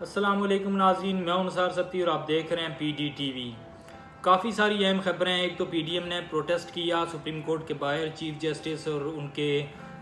السلام علیکم ناظرین، میں ہوں نثار سبتی اور آپ دیکھ رہے ہیں پی ڈی ٹی وی۔ کافی ساری اہم خبریں ہیں۔ ایک تو پی ڈی ایم نے پروٹیسٹ کیا سپریم کورٹ کے باہر چیف جسٹس اور ان کے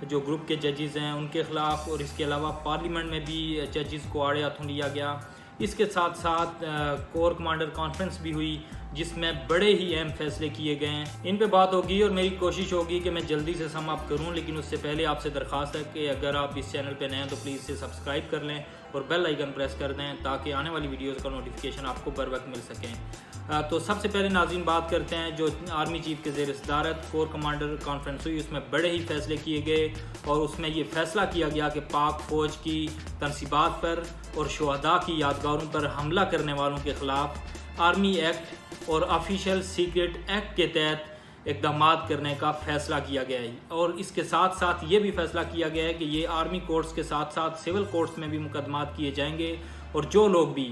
جو گروپ کے ججز ہیں ان کے خلاف، اور اس کے علاوہ پارلیمنٹ میں بھی ججز کو آڑے ہاتھوں لیا گیا۔ اس کے ساتھ ساتھ کور کمانڈر کانفرنس بھی ہوئی جس میں بڑے ہی اہم فیصلے کیے گئے ہیں۔ ان پہ بات ہوگی اور میری کوشش ہوگی کہ میں جلدی سے سم اپ کروں، لیکن اس سے پہلے آپ سے درخواست ہے کہ اگر آپ اس چینل پہ نئے ہیں تو پلیز اسے سبسکرائب کر لیں اور بیل آئیکن پریس کر دیں تاکہ آنے والی ویڈیوز کا نوٹیفیکیشن آپ کو بر وقت مل سکیں۔ تو سب سے پہلے ناظرین بات کرتے ہیں جو آرمی چیف کے زیر صدارت کور کمانڈر کانفرنس ہوئی، اس میں بڑے ہی فیصلے کیے گئے اور اس میں یہ فیصلہ کیا گیا کہ پاک فوج کی تنصیبات پر اور شہداء کی یادگاروں پر حملہ کرنے والوں کے خلاف آرمی ایکٹ اور آفیشیل سیکرٹ ایکٹ کے تحت اقدامات کرنے کا فیصلہ کیا گیا ہے، اور اس کے ساتھ ساتھ یہ بھی فیصلہ کیا گیا ہے کہ یہ آرمی کورٹس کے ساتھ ساتھ سول کورٹس میں بھی مقدمات کیے جائیں گے، اور جو لوگ بھی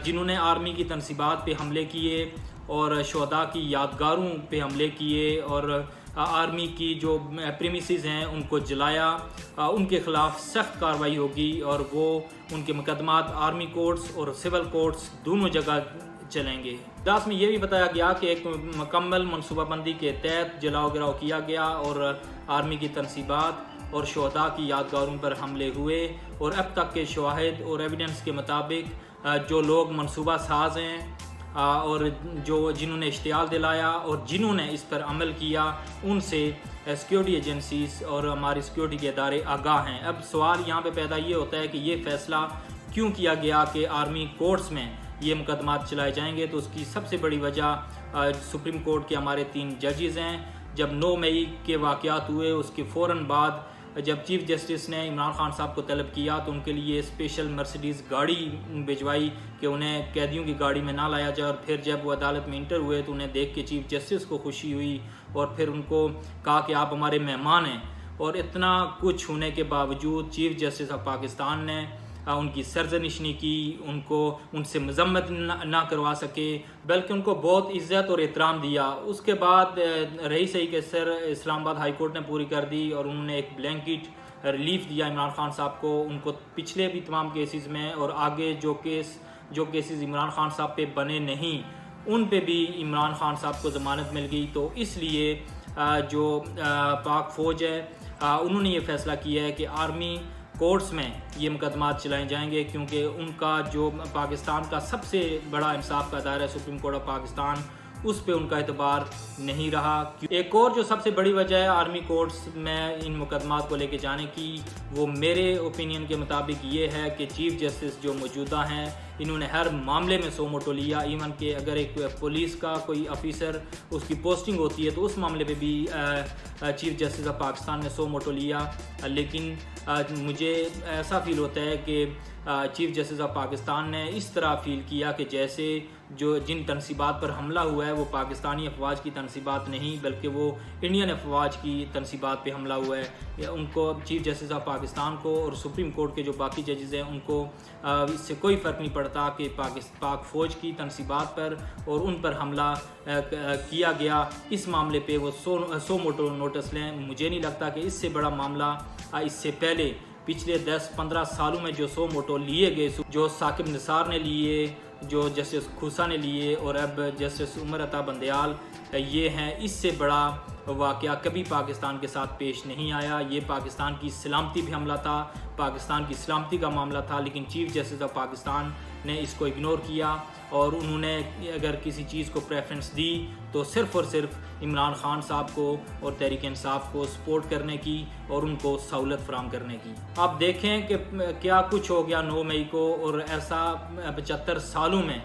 جنہوں نے آرمی کی تنصیبات پہ حملے کیے اور شہداء کی یادگاروں پہ حملے کیے اور آرمی کی جو پریمیسز ہیں ان کو جلایا، ان کے خلاف سخت کارروائی ہوگی، اور وہ ان کے مقدمات آرمی کورٹس اور سول کورٹس دونوں جگہ چلیں گے۔ اجلاس میں یہ بھی بتایا گیا کہ ایک مکمل منصوبہ بندی کے تحت جلاؤ گراؤ کیا گیا اور آرمی کی تنصیبات اور شہداء کی یادگاروں پر حملے ہوئے، اور اب تک کے شواہد اور ایویڈنس کے مطابق جو لوگ منصوبہ ساز ہیں اور جنہوں نے اشتعال دلایا اور جنہوں نے اس پر عمل کیا، ان سے سیکیورٹی ایجنسیز اور ہماری سیکیورٹی کے ادارے آگاہ ہیں۔ اب سوال یہاں پہ پیدا یہ ہوتا ہے کہ یہ فیصلہ کیوں کیا گیا کہ آرمی کورٹس میں یہ مقدمات چلائے جائیں گے؟ تو اس کی سب سے بڑی وجہ سپریم کورٹ کے ہمارے 3 ججز ہیں۔ جب 9 مئی کے واقعات ہوئے اس کے فوراً بعد جب چیف جسٹس نے عمران خان صاحب کو طلب کیا تو ان کے لیے اسپیشل مرسیڈیز گاڑی بھجوائی کہ انہیں قیدیوں کی گاڑی میں نہ لایا جائے، اور پھر جب وہ عدالت میں انٹر ہوئے تو انہیں دیکھ کے چیف جسٹس کو خوشی ہوئی، اور پھر ان کو کہا کہ آپ ہمارے مہمان ہیں، اور اتنا کچھ ہونے کے باوجود چیف جسٹس آف پاکستان نے ان کی سرزنش نہیں کی، ان سے مذمت نہ کروا سکے، بلکہ ان کو بہت عزت اور احترام دیا۔ اس کے بعد رہی صحیح کہ سر اسلام آباد ہائی کورٹ نے پوری کر دی اور انہوں نے ایک بلینکٹ ریلیف دیا عمران خان صاحب کو، ان کو پچھلے بھی تمام کیسز میں اور آگے جو کیسز عمران خان صاحب پہ بنے نہیں ان پہ بھی عمران خان صاحب کو ضمانت مل گئی۔ تو اس لیے جو پاک فوج ہے انہوں نے یہ فیصلہ کیا ہے کہ آرمی کورٹس میں یہ مقدمات چلائے جائیں گے، کیونکہ ان کا جو پاکستان کا سب سے بڑا انصاف کا ادارہ ہے سپریم کورٹ آف پاکستان، اس پہ ان کا اعتبار نہیں رہا۔ ایک اور جو سب سے بڑی وجہ ہے آرمی کورٹس میں ان مقدمات کو لے کے جانے کی، وہ میرے اوپینین کے مطابق یہ ہے کہ چیف جسٹس جو موجودہ ہیں انہوں نے ہر معاملے میں سو موٹو لیا، ایون کہ اگر ایک پولیس کا کوئی آفیسر اس کی پوسٹنگ ہوتی ہے تو اس معاملے پہ بھی چیف جسٹس آف پاکستان نے سو موٹو لیا۔ لیکن مجھے ایسا فیل ہوتا ہے کہ چیف جسٹس آف پاکستان نے اس طرح فیل کیا کہ جیسے جن تنصیبات پر حملہ ہوا ہے وہ پاکستانی افواج کی تنصیبات نہیں بلکہ وہ انڈین افواج کی تنصیبات پہ حملہ ہوا ہے۔ ان کو چیف جسٹس آف پاکستان کو اور سپریم کورٹ کے جو باقی ججز ہیں ان کو اس سے کوئی فرق نہیں پڑتا کہ پاک فوج کی تنصیبات پر اور ان پر حملہ کیا گیا، اس معاملے پہ وہ سو موٹو نوٹس لیں۔ مجھے نہیں لگتا کہ اس سے بڑا معاملہ اس سے پہلے پچھلے 10-15 سالوں میں جو سو موٹو لیے گئے، جو ثاقب نثار نے لیے، جو جسٹس کھوسا نے لیے اور اب جسٹس عمر عطا بندیال یہ ہیں، اس سے بڑا واقعہ کبھی پاکستان کے ساتھ پیش نہیں آیا۔ یہ پاکستان کی سلامتی پہ حملہ تھا، پاکستان کی سلامتی کا معاملہ تھا، لیکن چیف جسٹس آف پاکستان نے اس کو اگنور کیا، اور انہوں نے اگر کسی چیز کو پریفرنس دی تو صرف اور صرف عمران خان صاحب کو اور تحریک انصاف کو سپورٹ کرنے کی اور ان کو سہولت فراہم کرنے کی۔ آپ دیکھیں کہ کیا کچھ ہو گیا 9 مئی کو، اور ایسا 75 سالوں میں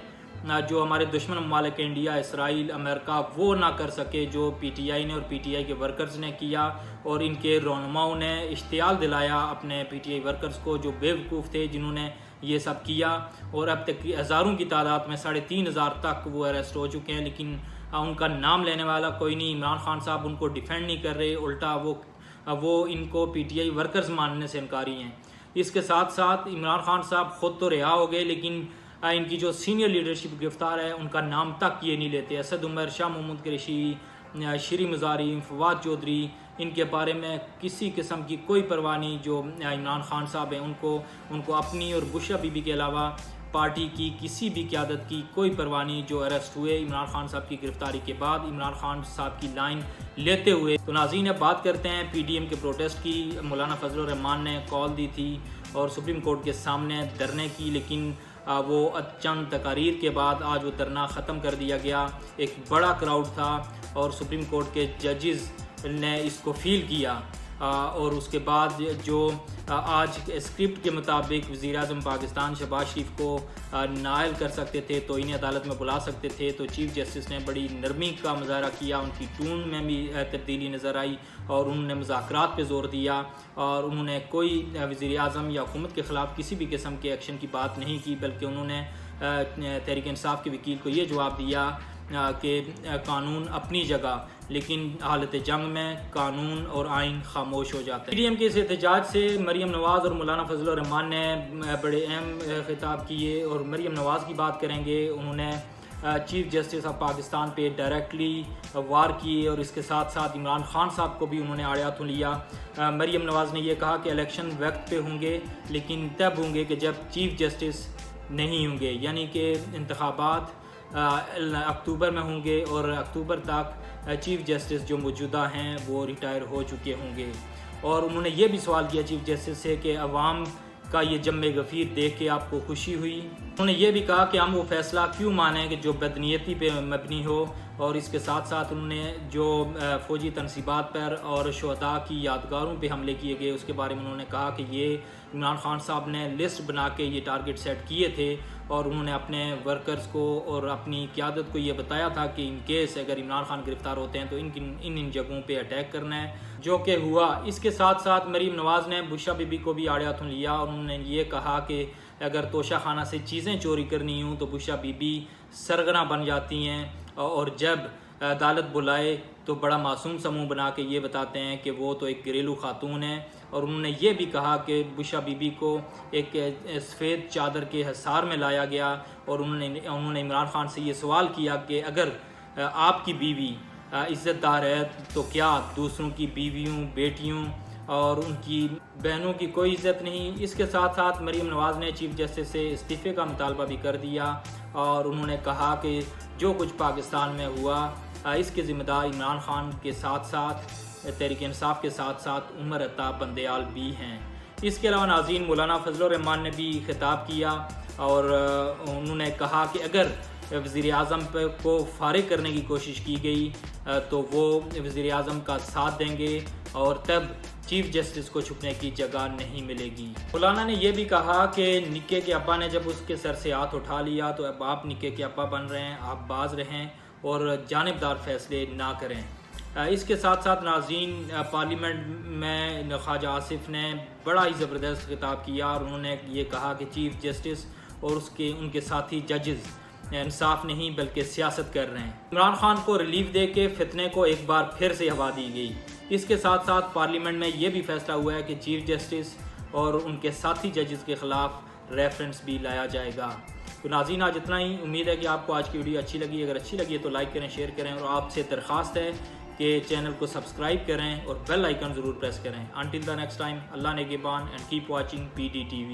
جو ہمارے دشمن ممالک انڈیا، اسرائیل، امریکہ وہ نہ کر سکے جو پی ٹی آئی نے اور پی ٹی آئی کے ورکرز نے کیا، اور ان کے رہنماؤں نے اشتعال دلایا اپنے پی ٹی آئی ورکرز کو جو بے وقوف تھے جنہوں نے یہ سب کیا، اور اب تک ہزاروں کی تعداد میں 3500 تک وہ اریسٹ ہو چکے ہیں، لیکن ان کا نام لینے والا کوئی نہیں۔ عمران خان صاحب ان کو ڈیفینڈ نہیں کر رہے، الٹا وہ ان کو پی ٹی آئی ورکرز ماننے سے انکاری ہیں۔ اس کے ساتھ ساتھ عمران خان صاحب خود تو رہا ہو گئے، لیکن ان کی جو سینئر لیڈرشپ گرفتار ہے ان کا نام تک یہ نہیں لیتے۔ اسد عمر، شاہ محمود قریشی، شری مزاری، فواد چودھری، ان کے بارے میں کسی قسم کی کوئی پرواہ نہیں. جو عمران خان صاحب ہیں ان کو اپنی اور بشرا بی بی کے علاوہ پارٹی کی کسی بھی قیادت کی کوئی پرواہ نہیں جو اریسٹ ہوئے عمران خان صاحب کی گرفتاری کے بعد عمران خان صاحب کی لائن لیتے ہوئے. تو ناظرین اب بات کرتے ہیں پی ڈی ایم کے پروٹیسٹ کی. مولانا فضل الرحمان نے کال دی تھی اور سپریم کورٹ کے سامنے دھرنے کی، لیکن وہ چند تقاریر کے بعد آج وہ دھرنا ختم کر دیا گیا. ایک بڑا کراؤڈ تھا اور سپریم کورٹ کے ججز نے اس کو فیل کیا، اور اس کے بعد جو آج اسکرپٹ کے مطابق وزیر اعظم پاکستان شہباز شریف کو نائل کر سکتے تھے تو انہیں عدالت میں بلا سکتے تھے، تو چیف جسٹس نے بڑی نرمی کا مظاہرہ کیا. ان کی ٹون میں بھی تبدیلی نظر آئی اور انہوں نے مذاکرات پہ زور دیا، اور انہوں نے کوئی وزیر اعظم یا حکومت کے خلاف کسی بھی قسم کے ایکشن کی بات نہیں کی، بلکہ انہوں نے تحریک انصاف کے وکیل کو یہ جواب دیا کہ قانون اپنی جگہ، لیکن حالت جنگ میں قانون اور آئین خاموش ہو جاتا ہے. پی ڈی ایم کے اس احتجاج سے مریم نواز اور مولانا فضل الرحمان نے بڑے اہم خطاب کیے، اور مریم نواز کی بات کریں گے. انہوں نے چیف جسٹس آف پاکستان پہ ڈائریکٹلی وار کیے، اور اس کے ساتھ ساتھ عمران خان صاحب کو بھی انہوں نے آڑے ہاتھوں لیا. مریم نواز نے یہ کہا کہ الیکشن وقت پہ ہوں گے، لیکن تب ہوں گے کہ جب چیف جسٹس نہیں ہوں گے، یعنی کہ انتخابات اکتوبر میں ہوں گے، اور اکتوبر تک چیف جسٹس جو موجودہ ہیں وہ ریٹائر ہو چکے ہوں گے. اور انہوں نے یہ بھی سوال کیا چیف جسٹس سے کہ عوام کا یہ جم غفیر دیکھ کے آپ کو خوشی ہوئی. انہوں نے یہ بھی کہا کہ ہم وہ فیصلہ کیوں مانیں کہ جو بدنیتی پہ مبنی ہو، اور اس کے ساتھ ساتھ انہوں نے جو فوجی تنصیبات پر اور شہداء کی یادگاروں پہ حملے کیے گئے اس کے بارے میں انہوں نے کہا کہ یہ عمران خان صاحب نے لسٹ بنا کے یہ ٹارگٹ سیٹ کیے تھے، اور انہوں نے اپنے ورکرز کو اور اپنی قیادت کو یہ بتایا تھا کہ ان کیس اگر عمران خان گرفتار ہوتے ہیں تو ان جگہوں پہ اٹیک کرنا ہے، جو کہ ہوا. اس کے ساتھ ساتھ مریم نواز نے بشرا بی بی کو بھی آڑے ہاتھوں لیا، اور انہوں نے یہ کہا کہ اگر توشہ خانہ سے چیزیں چوری کرنی ہوں تو بشرا بی بی سرگنا بن جاتی ہیں، اور جب عدالت بلائے تو بڑا معصوم سا منہ بنا کے یہ بتاتے ہیں کہ وہ تو ایک گھریلو خاتون ہے. اور انہوں نے یہ بھی کہا کہ بشرا بی بی کو ایک سفید چادر کے حصار میں لایا گیا، اور انہوں نے عمران خان سے یہ سوال کیا کہ اگر آپ کی بیوی عزت دار ہے تو کیا دوسروں کی بیویوں، بیٹیوں اور ان کی بہنوں کی کوئی عزت نہیں. اس کے ساتھ ساتھ مریم نواز نے چیف جسٹس سے استعفے کا مطالبہ بھی کر دیا، اور انہوں نے کہا کہ جو کچھ پاکستان میں ہوا اس کے ذمہ دار عمران خان کے ساتھ ساتھ تحریک انصاف کے ساتھ ساتھ عمر عطا بندیال بھی ہیں. اس کے علاوہ ناظرین مولانا فضل الرحمان نے بھی خطاب کیا، اور انہوں نے کہا کہ اگر وزیر اعظم کو فارغ کرنے کی کوشش کی گئی تو وہ وزیر اعظم کا ساتھ دیں گے، اور تب چیف جسٹس کو چھپنے کی جگہ نہیں ملے گی. مولانا نے یہ بھی کہا کہ نکے کے ابا نے جب اس کے سر سے ہاتھ اٹھا لیا تو اب آپ نکے کے ابا بن رہے ہیں، آپ باز رہیں اور جانبدار فیصلے نہ کریں. اس کے ساتھ ساتھ ناظرین پارلیمنٹ میں خواجہ آصف نے بڑا ہی زبردست خطاب کیا، اور انہوں نے یہ کہا کہ چیف جسٹس اور ان کے ساتھی ججز انصاف نہیں بلکہ سیاست کر رہے ہیں. عمران خان کو ریلیف دے کے فتنے کو ایک بار پھر سے ہوا دی گئی. اس کے ساتھ ساتھ پارلیمنٹ میں یہ بھی فیصلہ ہوا ہے کہ چیف جسٹس اور ان کے ساتھی ججز کے خلاف ریفرنس بھی لایا جائے گا. تو ناظرین آج اتنا ہی. امید ہے کہ آپ کو آج کی ویڈیو اچھی لگی. اگر اچھی لگی ہے تو لائک کریں، شیئر کریں، اور آپ سے درخواست ہے کہ چینل کو سبسکرائب کریں اور بیل آئیکن ضرور پریس کریں. انٹل دا نیکسٹ ٹائم، اللہ نگہبان اینڈ کیپ واچنگ PDTV.